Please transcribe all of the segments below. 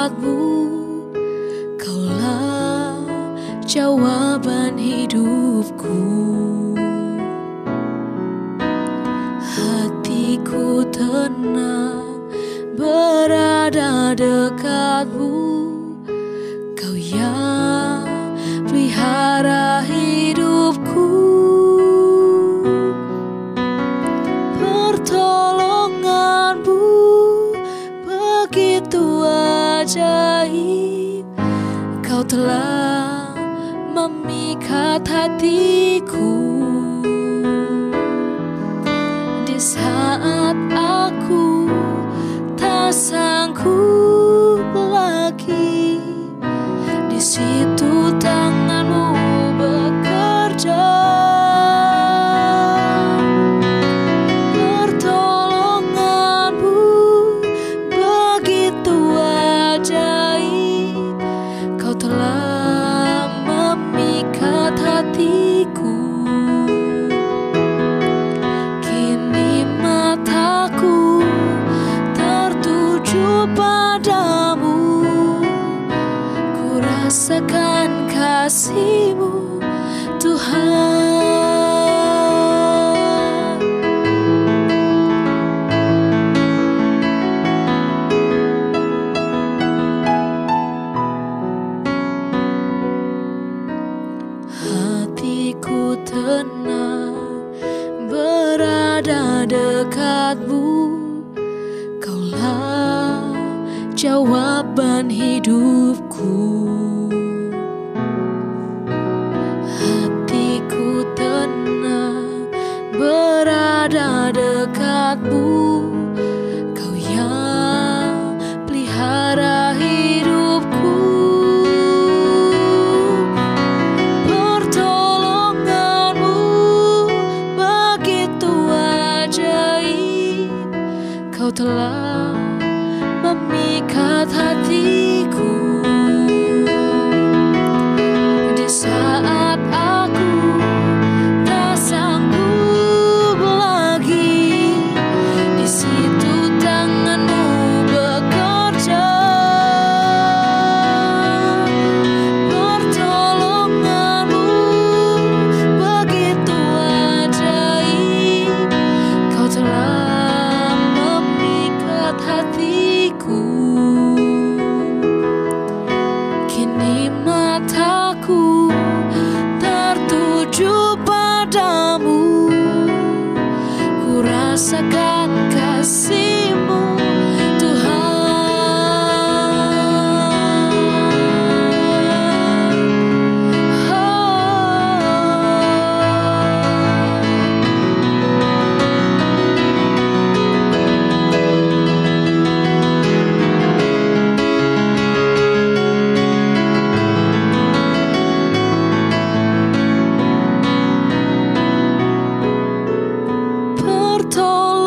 dekatmu, Kaulah jawaban hidupku. Hatiku tenang berada dekatmu, Kau yang pelihara hidupku. Pertolonganmu begitu ajaib, Kau telah memikat hatiku. Di saat aku tak sanggup lagi, di situ tanganmu bekerja. Pertolonganmu begitu ajaib, Kau telah memikat hatiku. Kini mataku tertuju padamu, ku rasakan kasih-Mu, Tuhan. Hatiku tenang berada dekatmu, Kaulah jawaban hidupku. Hatiku tenang berada dekatmu, Kau yang pelihara hidupku. Pertolonganmu begitu ajaib, Kau telah memikat hatiku. Di saat aku tak sanggup lagi, di situ tanganmu bekerja. Pertolonganmu begitu ajaib, Kau telah memikat hatiku. Kini mataku tertuju padamu, ku rasakan kasih-Mu, Tuhan.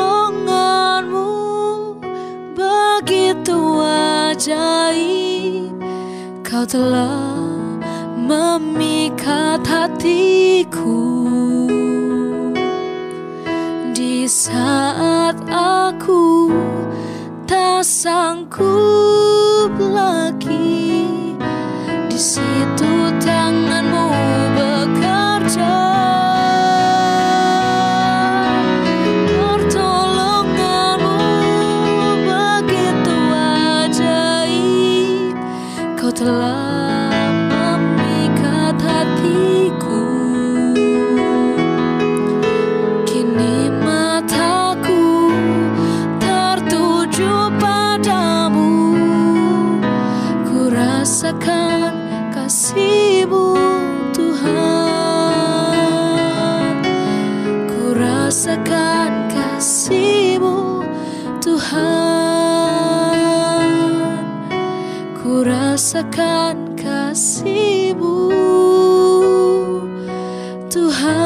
Pertolonganmu begitu ajaib, Kau telah memikat hatiku. Di saat aku tak sanggup lagi, di situ tanganmu bekerja. Pertolonganmu begitu ajaib, Kau telah memikat hatiku. Kini mataku tertuju padamu, ku rasakan kasih-Mu, Tuhan. Ku rasakan kasih-Mu, Tuhan. Ku rasakan kasih-Mu, Tuhan.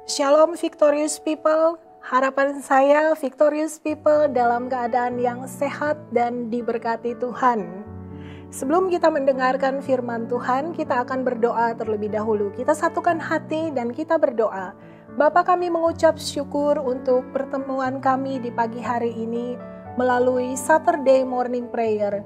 Shalom Victorious People, harapan saya Victorious People dalam keadaan yang sehat dan diberkati Tuhan. Sebelum kita mendengarkan firman Tuhan, kita akan berdoa terlebih dahulu. Kita satukan hati dan kita berdoa. Bapa, kami mengucap syukur untuk pertemuan kami di pagi hari ini melalui Saturday Morning Prayer.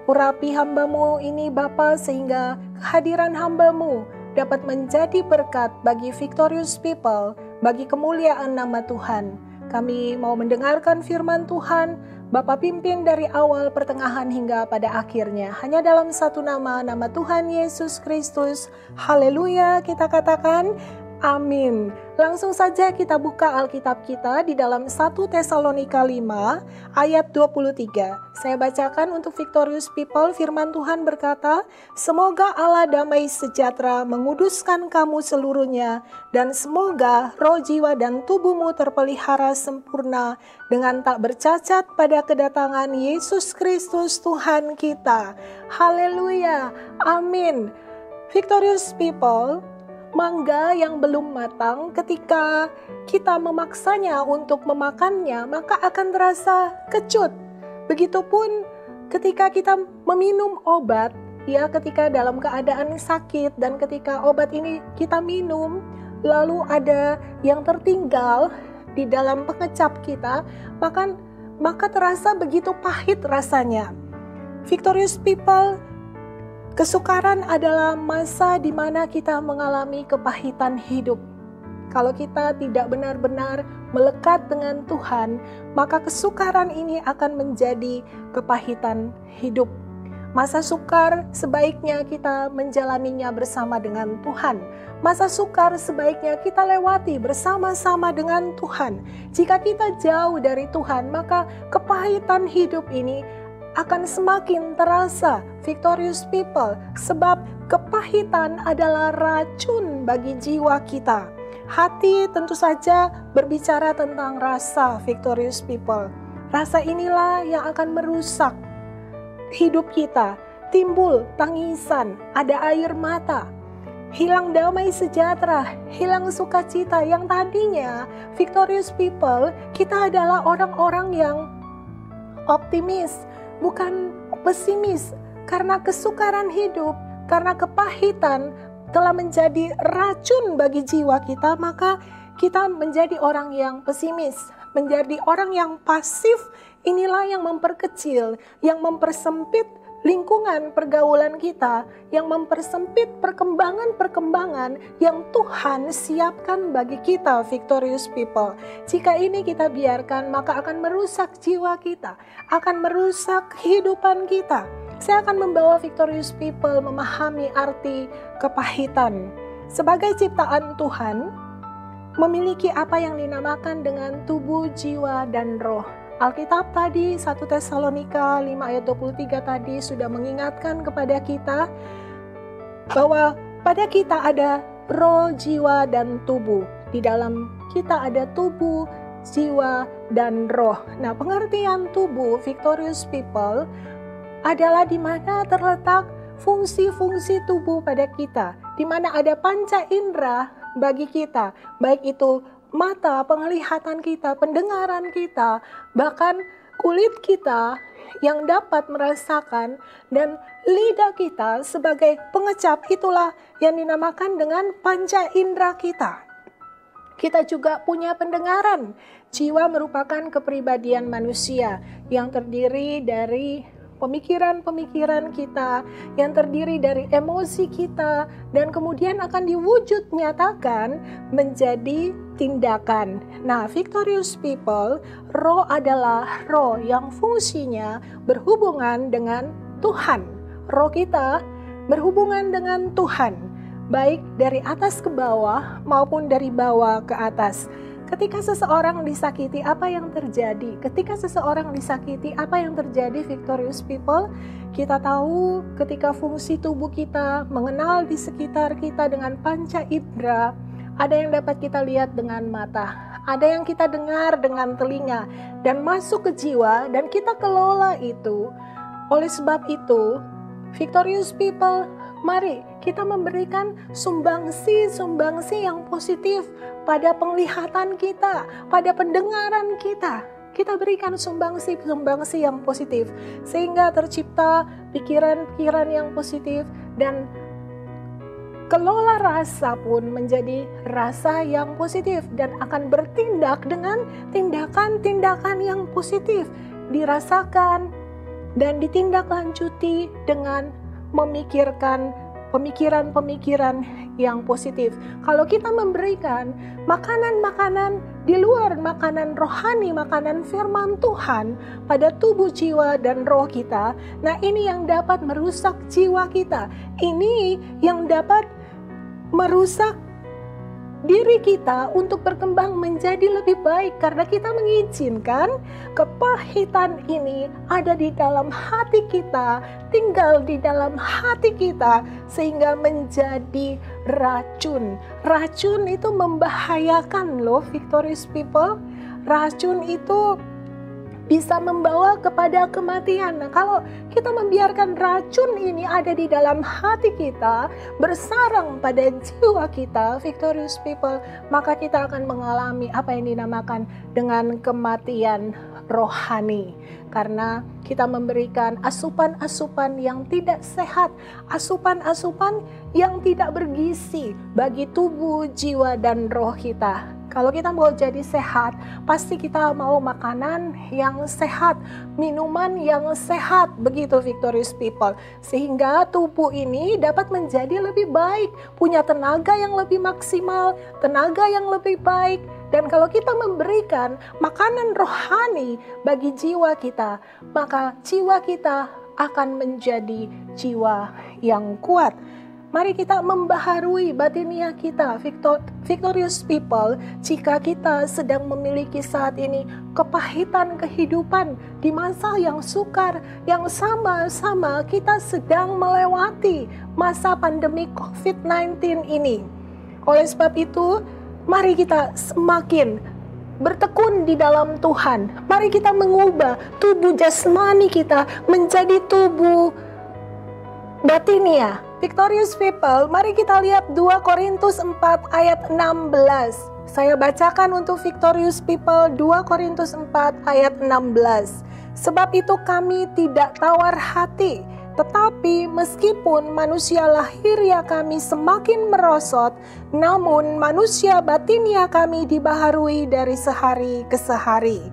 Urapi hamba-Mu ini Bapa, sehingga kehadiran hamba-Mu dapat menjadi berkat bagi Victorious People, bagi kemuliaan nama Tuhan. Kami mau mendengarkan firman Tuhan. Bapa, pimpin dari awal, pertengahan hingga pada akhirnya. Hanya dalam satu nama, nama Tuhan Yesus Kristus. Haleluya, kita katakan amin. Langsung saja kita buka Alkitab kita di dalam 1 Tesalonika 5 ayat 23. Saya bacakan untuk Victorious People. Firman Tuhan berkata, "Semoga Allah damai sejahtera menguduskan kamu seluruhnya, dan semoga roh, jiwa, dan tubuhmu terpelihara sempurna dengan tak bercacat pada kedatangan Yesus Kristus Tuhan kita." Haleluya, amin. Victorious People, mangga yang belum matang, ketika kita memaksanya untuk memakannya, maka akan terasa kecut. Begitupun ketika kita meminum obat, ya, ketika dalam keadaan sakit dan ketika obat ini kita minum, lalu ada yang tertinggal di dalam pengecap kita, maka terasa begitu pahit rasanya. Victorious People, kesukaran adalah masa di mana kita mengalami kepahitan hidup. Kalau kita tidak benar-benar melekat dengan Tuhan, maka kesukaran ini akan menjadi kepahitan hidup. Masa sukar sebaiknya kita menjalaninya bersama dengan Tuhan. Masa sukar sebaiknya kita lewati bersama-sama dengan Tuhan. Jika kita jauh dari Tuhan, maka kepahitan hidup ini akan semakin terasa, Victorious People, sebab kepahitan adalah racun bagi jiwa kita. Hati tentu saja berbicara tentang rasa, Victorious People. Rasa inilah yang akan merusak hidup kita. Timbul tangisan, ada air mata, hilang damai sejahtera, hilang sukacita. Yang tadinya, Victorious People, kita adalah orang-orang yang optimis, bukan pesimis. Karena kesukaran hidup, karena kepahitan telah menjadi racun bagi jiwa kita, maka kita menjadi orang yang pesimis, menjadi orang yang pasif. Inilah yang memperkecil, yang mempersempit lingkungan pergaulan kita, yang mempersempit perkembangan-perkembangan yang Tuhan siapkan bagi kita, Victorious People. Jika ini kita biarkan, maka akan merusak jiwa kita, akan merusak kehidupan kita. Saya akan membawa Victorious People memahami arti kepahitan. Sebagai ciptaan Tuhan, memiliki apa yang dinamakan dengan tubuh, jiwa, dan roh. Alkitab tadi 1 Tesalonika 5 ayat 23 tadi sudah mengingatkan kepada kita bahwa pada kita ada roh, jiwa, dan tubuh. Di dalam kita ada tubuh, jiwa, dan roh. Nah, pengertian tubuh, Victorious People, adalah di mana terletak fungsi-fungsi tubuh pada kita, di mana ada panca indera bagi kita, baik itu mata, penglihatan kita, pendengaran kita, bahkan kulit kita yang dapat merasakan, dan lidah kita sebagai pengecap. Itulah yang dinamakan dengan panca indera kita. Kita juga punya pendengaran. Jiwa merupakan kepribadian manusia yang terdiri dari pemikiran-pemikiran kita, yang terdiri dari emosi kita, dan kemudian akan diwujud nyatakan menjadi tindakan. Nah, Victorious People, roh adalah roh yang fungsinya berhubungan dengan Tuhan. Roh kita berhubungan dengan Tuhan, baik dari atas ke bawah maupun dari bawah ke atas. Ketika seseorang disakiti, apa yang terjadi? Ketika seseorang disakiti, apa yang terjadi, Victorious People? Kita tahu ketika fungsi tubuh kita mengenal di sekitar kita dengan panca indera, ada yang dapat kita lihat dengan mata, ada yang kita dengar dengan telinga, dan masuk ke jiwa, dan kita kelola itu. Oleh sebab itu, Victorious People, mari kita memberikan sumbangsi yang positif pada penglihatan kita, pada pendengaran kita. kita berikan sumbangsi yang positif, sehingga tercipta pikiran-pikiran yang positif, dan kelola rasa pun menjadi rasa yang positif dan akan bertindak dengan tindakan-tindakan yang positif, dirasakan dan ditindaklanjuti dengan memikirkan pemikiran-pemikiran yang positif. Kalau kita memberikan makanan-makanan di luar makanan rohani, makanan firman Tuhan pada tubuh, jiwa, dan roh kita, nah ini yang dapat merusak jiwa kita. Ini yang dapat merusak diri kita untuk berkembang menjadi lebih baik, karena kita mengizinkan kepahitan ini ada di dalam hati kita, tinggal di dalam hati kita, sehingga menjadi racun. Racun itu membahayakan loh, Victorious People. Racun itu bisa membawa kepada kematian. Nah, kalau kita membiarkan racun ini ada di dalam hati kita, bersarang pada jiwa kita, Victorious People, maka kita akan mengalami apa yang dinamakan dengan kematian rohani. Karena kita memberikan asupan-asupan yang tidak sehat, asupan-asupan yang tidak bergizi bagi tubuh, jiwa, dan roh kita. Kalau kita mau jadi sehat, pasti kita mau makanan yang sehat, minuman yang sehat, begitu Victorious People. Sehingga tubuh ini dapat menjadi lebih baik, punya tenaga yang lebih maksimal, tenaga yang lebih baik. Dan kalau kita memberikan makanan rohani bagi jiwa kita, maka jiwa kita akan menjadi jiwa yang kuat. Mari kita membaharui batinia kita, Victorious People. Jika kita sedang memiliki saat ini kepahitan kehidupan di masa yang sukar, yang sama-sama kita sedang melewati masa pandemi COVID-19 ini. Oleh sebab itu, mari kita semakin bertekun di dalam Tuhan. Mari kita mengubah tubuh jasmani kita menjadi tubuh batinia. Victorious People, mari kita lihat 2 Korintus 4 ayat 16. Saya bacakan untuk Victorious People 2 Korintus 4 ayat 16. Sebab itu kami tidak tawar hati, tetapi meskipun manusia lahiriah kami semakin merosot, namun manusia batinia kami dibaharui dari sehari ke sehari.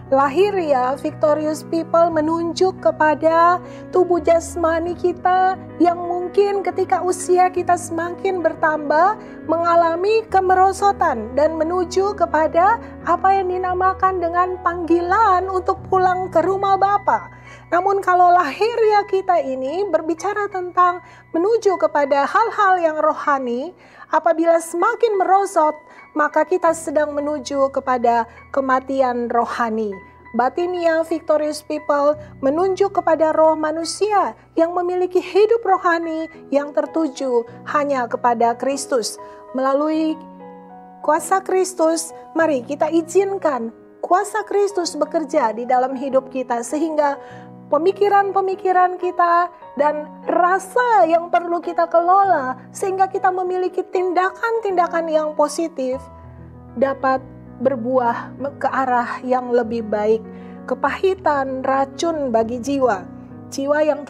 Lahiriah, Victorious People, menunjuk kepada tubuh jasmani kita yang mungkin ketika usia kita semakin bertambah mengalami kemerosotan dan menuju kepada apa yang dinamakan dengan panggilan untuk pulang ke rumah Bapa. Namun kalau lahiriah kita ini berbicara tentang menuju kepada hal-hal yang rohani, apabila semakin merosot, maka kita sedang menuju kepada kematian rohani. Batinia, Victorious People, menunjuk kepada roh manusia yang memiliki hidup rohani yang tertuju hanya kepada Kristus. Melalui kuasa Kristus, mari kita izinkan kuasa Kristus bekerja di dalam hidup kita, sehingga pemikiran-pemikiran kita dan rasa yang perlu kita kelola, sehingga kita memiliki tindakan-tindakan yang positif, dapat berbuah ke arah yang lebih baik. Kepahitan, racun bagi jiwa. Jiwa yang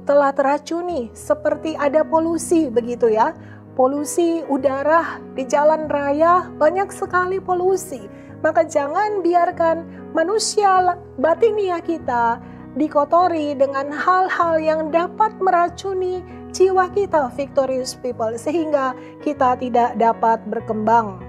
telah teracuni, seperti ada polusi begitu ya. Polusi udara di jalan raya, banyak sekali polusi. Maka jangan biarkan manusia batinia kita dikotori dengan hal-hal yang dapat meracuni jiwa kita, Victorious People, sehingga kita tidak dapat berkembang.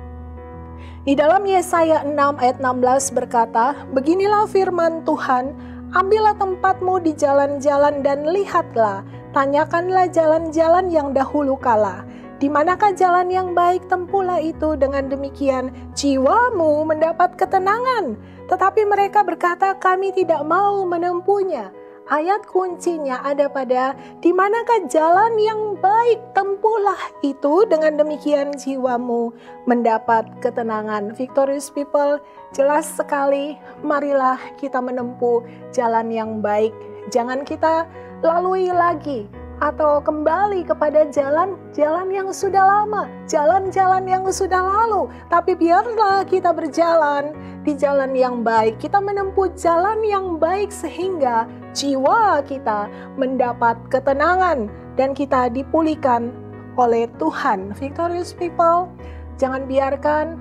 Di dalam Yesaya 6 ayat 16 berkata, beginilah firman Tuhan, ambillah tempatmu di jalan-jalan dan lihatlah, tanyakanlah jalan-jalan yang dahulu kala. Di manakah jalan yang baik, tempuhlah itu, dengan demikian jiwamu mendapat ketenangan. Tetapi mereka berkata, kami tidak mau menempuhnya. Ayat kuncinya ada pada di manakah jalan yang baik, tempuhlah itu, dengan demikian jiwamu mendapat ketenangan. Victorious People, jelas sekali, marilah kita menempuh jalan yang baik. Jangan kita lalui lagi atau kembali kepada jalan-jalan yang sudah lama, jalan-jalan yang sudah lalu. Tapi biarlah kita berjalan di jalan yang baik, kita menempuh jalan yang baik sehingga jiwa kita mendapat ketenangan dan kita dipulihkan oleh Tuhan. Victorious people, jangan biarkan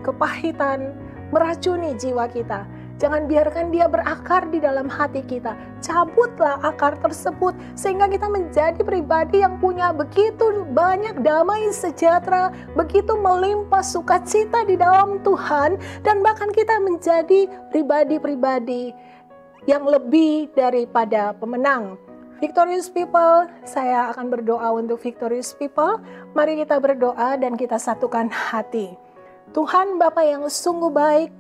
kepahitan meracuni jiwa kita. Jangan biarkan dia berakar di dalam hati kita. Cabutlah akar tersebut sehingga kita menjadi pribadi yang punya begitu banyak damai sejahtera, begitu melimpah sukacita di dalam Tuhan, dan bahkan kita menjadi pribadi-pribadi yang lebih daripada pemenang. Victorious people, saya akan berdoa untuk victorious people. Mari kita berdoa dan kita satukan hati. Tuhan Bapa yang sungguh baik,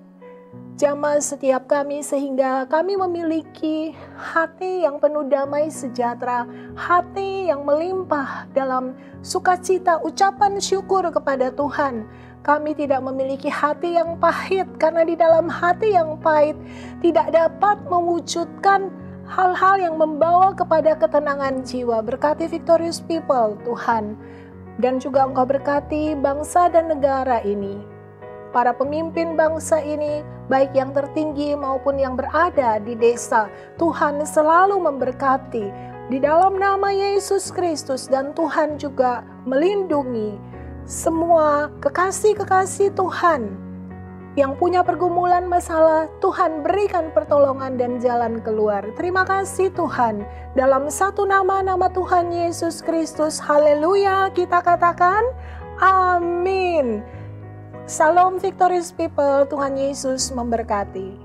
jamah setiap kami sehingga kami memiliki hati yang penuh damai sejahtera, hati yang melimpah dalam sukacita, ucapan syukur kepada Tuhan. Kami tidak memiliki hati yang pahit, karena di dalam hati yang pahit tidak dapat mewujudkan hal-hal yang membawa kepada ketenangan jiwa. Berkati victorious people Tuhan, dan juga Engkau berkati bangsa dan negara ini. Para pemimpin bangsa ini, baik yang tertinggi maupun yang berada di desa, Tuhan selalu memberkati di dalam nama Yesus Kristus, dan Tuhan juga melindungi semua kekasih-kekasih Tuhan yang punya pergumulan masalah. Tuhan berikan pertolongan dan jalan keluar. Terima kasih Tuhan, dalam satu nama Tuhan Yesus Kristus. Haleluya, kita katakan amin. Shalom victorious people, Tuhan Yesus memberkati.